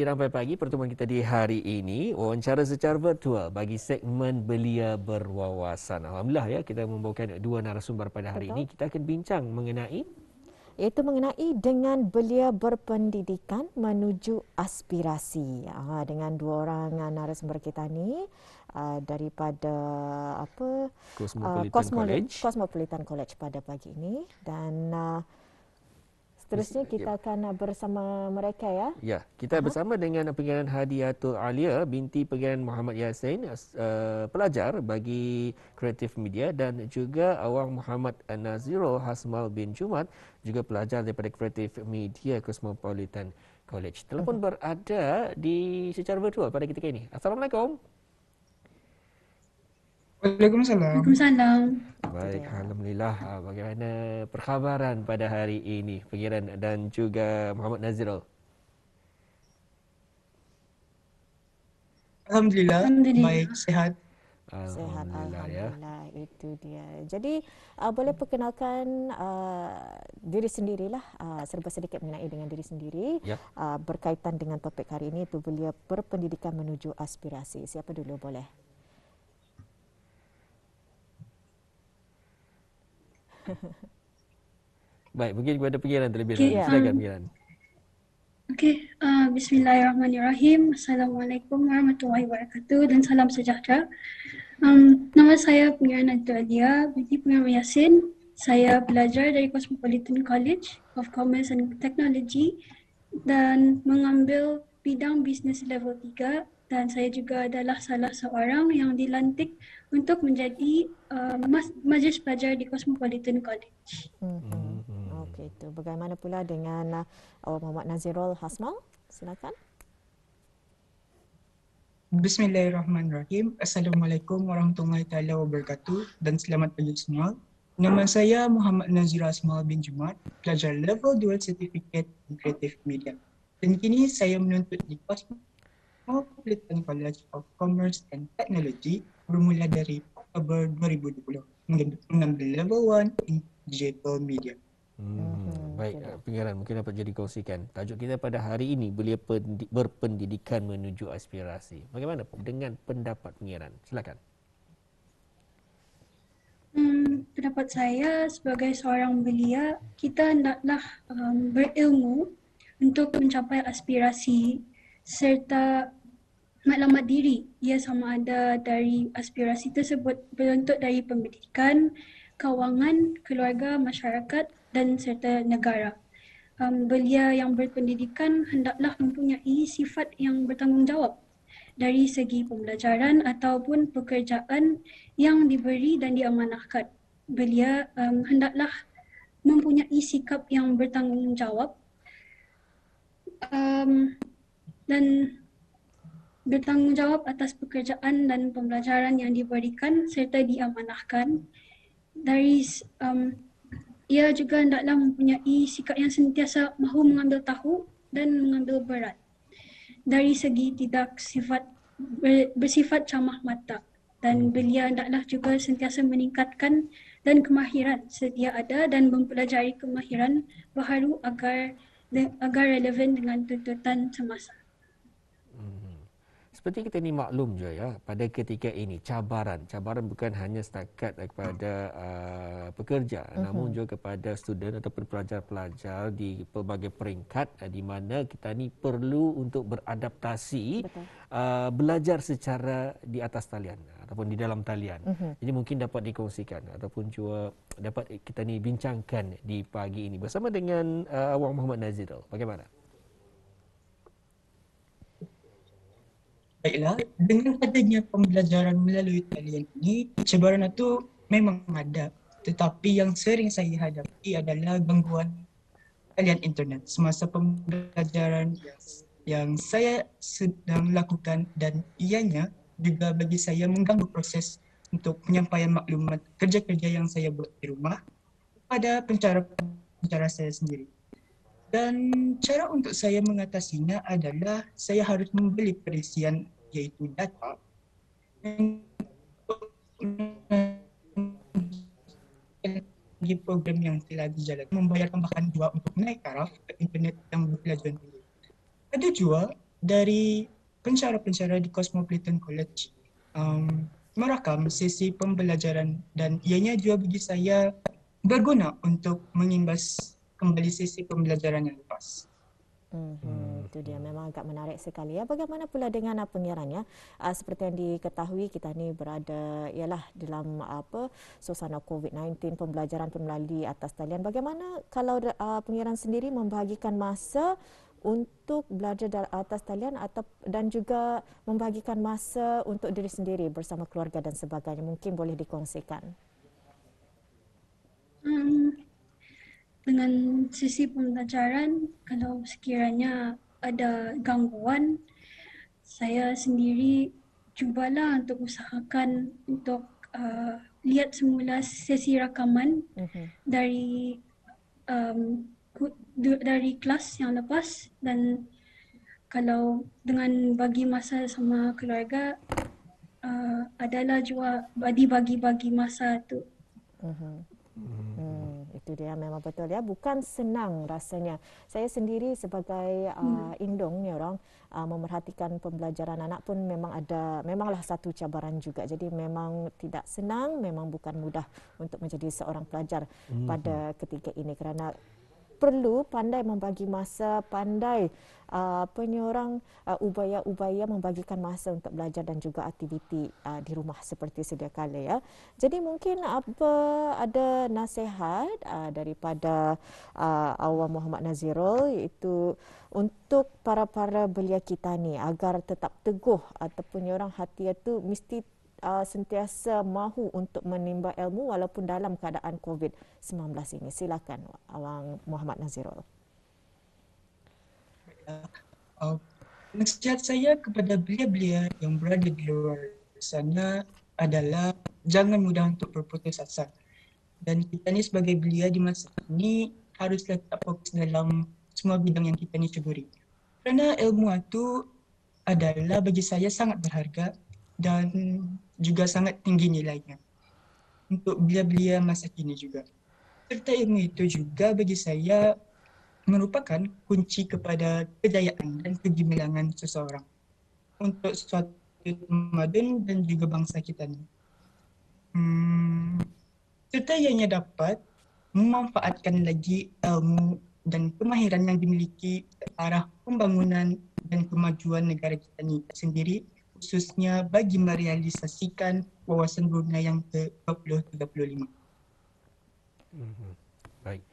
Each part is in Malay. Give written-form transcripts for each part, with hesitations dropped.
Rampai Pagi, pertemuan kita di hari ini wawancara secara virtual bagi segmen Belia Berwawasan. Alhamdulillah ya, kita membawakan dua narasumber pada hari ini. Betul. Kita akan bincang mengenai Iaitu mengenai dengan belia berpendidikan menuju aspirasi. Dengan dua orang narasumber kita ni daripada Cosmopolitan College. Cosmopolitan College pada pagi ini, dan seterusnya Ya, kita akan bersama mereka ya. ya, kita bersama dengan Pengeran Hadiatul Alia binti Pengeran Muhammad Yassin, pelajar bagi kreatif media, dan juga Awang Muhammad Nazirul Hasmal bin Jumat, juga pelajar daripada kreatif media Cosmopolitan College. Telefon berada di secara virtual pada ketika ini. Assalamualaikum. Waalaikumsalam. Waalaikumsalam. Baik, Alhamdulillah. Bagaimana perkhabaran pada hari ini, Pengiran dan juga Muhammad Nazirul? Alhamdulillah, Alhamdulillah. baik, sehat. Sehat, Alhamdulillah ya. Alhamdulillah. Itu dia. Jadi boleh perkenalkan diri sendirilah, serba sedikit mengenai dengan diri sendiri, Ya. berkaitan dengan topik hari ini, itu belia berpendidikan menuju aspirasi. Siapa dulu boleh? Baik, mungkin kepada Pengiran terlebih Okey, dahulu. Silakan Pengiran. Bismillahirrahmanirrahim. Assalamualaikum warahmatullahi wabarakatuh dan salam sejahtera. Nama saya Pengiran Hadiatul Alia binti Pengeran Yassin. Saya pelajar dari Cosmopolitan College of Commerce and Technology dan mengambil bidang bisnes level 3, dan saya juga adalah salah seorang yang dilantik untuk menjadi majlis pelajar di Cosmopolitan College. Okey, itu. Bagaimana pula dengan Muhammad Nazirul Hasmal? Silakan. Bismillahirrahmanirrahim. Assalamualaikum warahmatullahi taala wabarakatuh dan selamat pagi semua. Nama saya Muhammad Nazir Asmal bin Jumat, pelajar level 2 Certificate in Creative Media. Dan kini saya menuntut di Cosmopolitan College of Commerce and Technology bermula dari Oktober 2020 mengambil level 1 in Digital Media. Baik, Pengiran mungkin dapat jadi kongsikan. Tajuk kita pada hari ini, belia berpendidikan menuju aspirasi. Bagaimana dengan pendapat Pengiran? Silakan. Pendapat saya sebagai seorang belia, kita hendaklah berilmu untuk mencapai aspirasi serta maklumat diri. Ia sama ada dari aspirasi tersebut berbentuk dari pendidikan, kewangan, keluarga, masyarakat dan serta negara. Belia yang berpendidikan hendaklah mempunyai sifat yang bertanggungjawab dari segi pembelajaran ataupun pekerjaan yang diberi dan diamanahkan. Belia hendaklah mempunyai sikap yang bertanggungjawab dan bertanggungjawab atas pekerjaan dan pembelajaran yang diberikan serta diamanahkan. Ia juga hendaklah mempunyai sikap yang sentiasa mahu mengambil tahu dan mengambil berat. Dari segi tidak bersifat camah mata, dan belia hendaklah juga sentiasa meningkatkan dan kemahiran sedia ada dan mempelajari kemahiran baharu agar relevan dengan tuntutan semasa. Seperti kita ni maklum je ya, pada ketika ini cabaran bukan hanya setakat kepada pekerja, namun juga kepada student ataupun pelajar-pelajar di pelbagai peringkat, di mana kita ni perlu untuk beradaptasi, belajar secara di atas talian ataupun di dalam talian. Jadi mungkin dapat dikongsikan ataupun juga dapat kita ni bincangkan di pagi ini bersama dengan Awang Muhammad Nazirul. Bagaimana? Baiklah, dengan adanya pembelajaran melalui talian ini, cabaran itu memang ada. Tetapi yang sering saya hadapi adalah gangguan talian internet semasa pembelajaran yang saya sedang lakukan, dan ianya juga bagi saya mengganggu proses untuk penyampaian maklumat kerja-kerja yang saya buat di rumah pada pencara saya sendiri. Dan cara untuk saya mengatasinya adalah saya harus membeli perisian, iaitu data, di program yang telah dijalankan, membayar tambahan juga untuk naik taraf internet yang berpelajaran tinggi. Ada juga dari pensyarah-pensyarah di Cosmopolitan College merakam sesi pembelajaran, dan ianya juga bagi saya berguna untuk mengimbas kembali sesi pembelajaran yang lepas. Itu dia, memang agak menarik sekali ya. Bagaimana pula dengan pengirannya? Seperti yang diketahui, kita ni berada ialah dalam suasana COVID-19, pembelajaran pun melalui atas talian. Bagaimana kalau pengiran sendiri membahagikan masa untuk belajar atas talian dan juga membahagikan masa untuk diri sendiri bersama keluarga dan sebagainya? Mungkin boleh dikongsikan. Dengan sisi pembelajaran, kalau sekiranya ada gangguan, saya sendiri cubalah untuk usahakan untuk lihat semula sesi rakaman dari dari kelas yang lepas, dan kalau dengan bagi masa sama keluarga adalah juga bagi masa tu. Itu dia, memang betul ya, bukan senang rasanya. Saya sendiri sebagai indung ni orang memerhatikan pembelajaran anak pun memanglah satu cabaran juga. Jadi memang tidak senang, memang bukan mudah untuk menjadi seorang pelajar pada ketika ini, kerana perlu pandai membagi masa, pandai ubaya-ubaya membagikan masa untuk belajar dan juga aktiviti di rumah seperti sedia kala ya. Jadi mungkin ada nasihat daripada Awam Muhammad Nazirul, iaitu untuk para belia kita ni agar tetap teguh ataupun orang hati itu mesti sentiasa mahu untuk menimba ilmu walaupun dalam keadaan COVID-19 ini. Silakan Awang Muhammad Nazirul. Nasihat saya kepada belia-belia yang berada di luar sana adalah jangan mudah untuk berputus asa. Dan kita ni sebagai belia di masa ini haruslah tetap fokus dalam semua bidang yang kita ni ceburi. Kerana ilmu itu adalah bagi saya sangat berharga dan juga sangat tinggi nilainya untuk belia-belia masa kini juga. Serta ilmu itu juga bagi saya merupakan kunci kepada kejayaan dan kegemilangan seseorang untuk suatu tamadun dan juga bangsa kita ni. Serta ianya dapat memanfaatkan lagi ilmu dan kemahiran yang dimiliki ke arah pembangunan dan kemajuan negara kita ni sendiri, khususnya bagi merealisasikan wawasan Brunei yang ke-2035. Baik.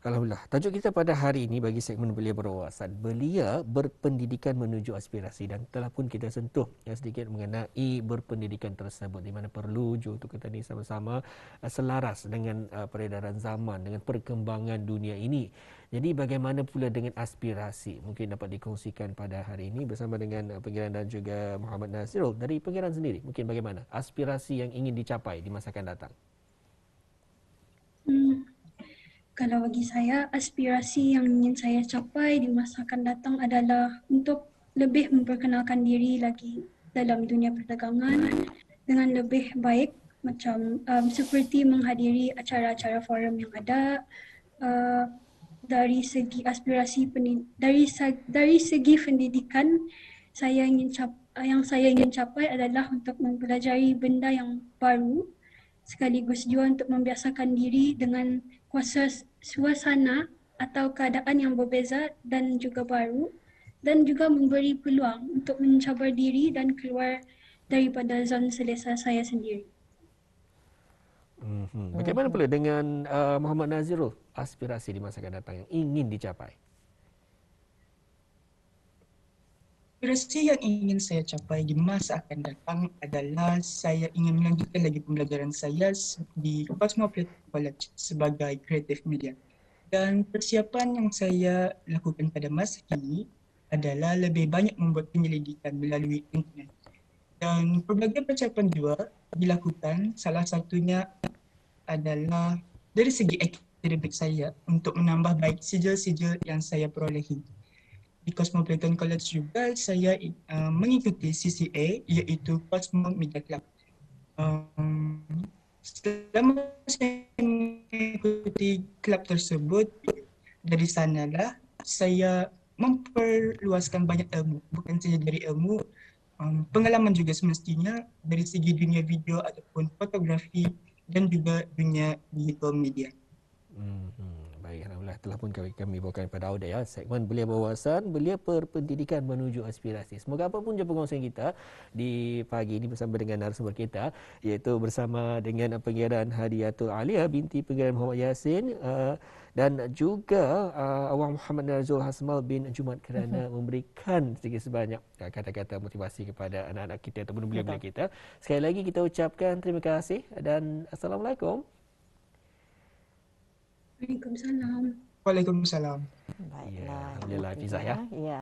Alhamdulillah. Tajuk kita pada hari ini bagi segmen Belia Berwawasan, belia berpendidikan menuju aspirasi, dan telah pun kita sentuh sedikit mengenai berpendidikan tersebut, di mana perlu untuk kita ni sama-sama selaras dengan peredaran zaman, dengan perkembangan dunia ini. Jadi bagaimana pula dengan aspirasi? Mungkin dapat dikongsikan pada hari ini bersama dengan pengiran dan juga Muhammad Nazirul. Dari pengiran sendiri, mungkin bagaimana aspirasi yang ingin dicapai di masa akan datang? Kalau bagi saya, aspirasi yang ingin saya capai di masa akan datang adalah untuk lebih memperkenalkan diri lagi dalam dunia perdagangan dengan lebih baik, macam seperti menghadiri acara-acara forum yang ada. Dari segi aspirasi dari segi pendidikan, yang saya ingin capai adalah untuk mempelajari benda yang baru, sekaligus juga untuk membiasakan diri dengan suasana atau keadaan yang berbeza dan juga baru, dan juga memberi peluang untuk mencabar diri dan keluar daripada zon selesa saya sendiri. Bagaimana pula dengan Muhammad Nazirul, aspirasi di masa akan datang yang ingin dicapai? Aspirasi yang ingin saya capai di masa akan datang adalah saya ingin melanjutkan lagi pembelajaran saya di Cosmopolitan College sebagai kreatif media. Dan persiapan yang saya lakukan pada masa kini adalah lebih banyak membuat penyelidikan melalui internet. Dan pelbagai persiapan juga dilakukan, salah satunya adalah dari segi akademik saya untuk menambah baik sijil-sijil yang saya perolehi. Di Cosmopolitan College juga saya mengikuti CCA, iaitu Cosmo Media Club. Selama saya mengikuti klub tersebut, dari sanalah saya memperluaskan banyak ilmu, bukan saja dari ilmu, pengalaman juga semestinya dari segi dunia video ataupun fotografi dan juga dunia digital media. Baik, alhamdulillah telah pun kami bawakan pada audio ya segmen Belia Berwawasan, Belia Berpendidikan Menuju Aspirasi. Semoga apapun je perkongsian kita di pagi ini bersama dengan narasumber kita, iaitu bersama dengan Pengiran Hadiatul Alia binti Pengiran Muhammad Yassin dan juga Awang Muhammad Nazrul Hasmal bin Jumat kerana memberikan sedikit sebanyak kata-kata motivasi kepada anak-anak kita ataupun belia-belia kita. Sekali lagi kita ucapkan terima kasih dan Assalamualaikum. Waalaikumsalam. Waalaikumsalam. Baiklah. Ya, alhamdulillah Hafizah ya. Ya.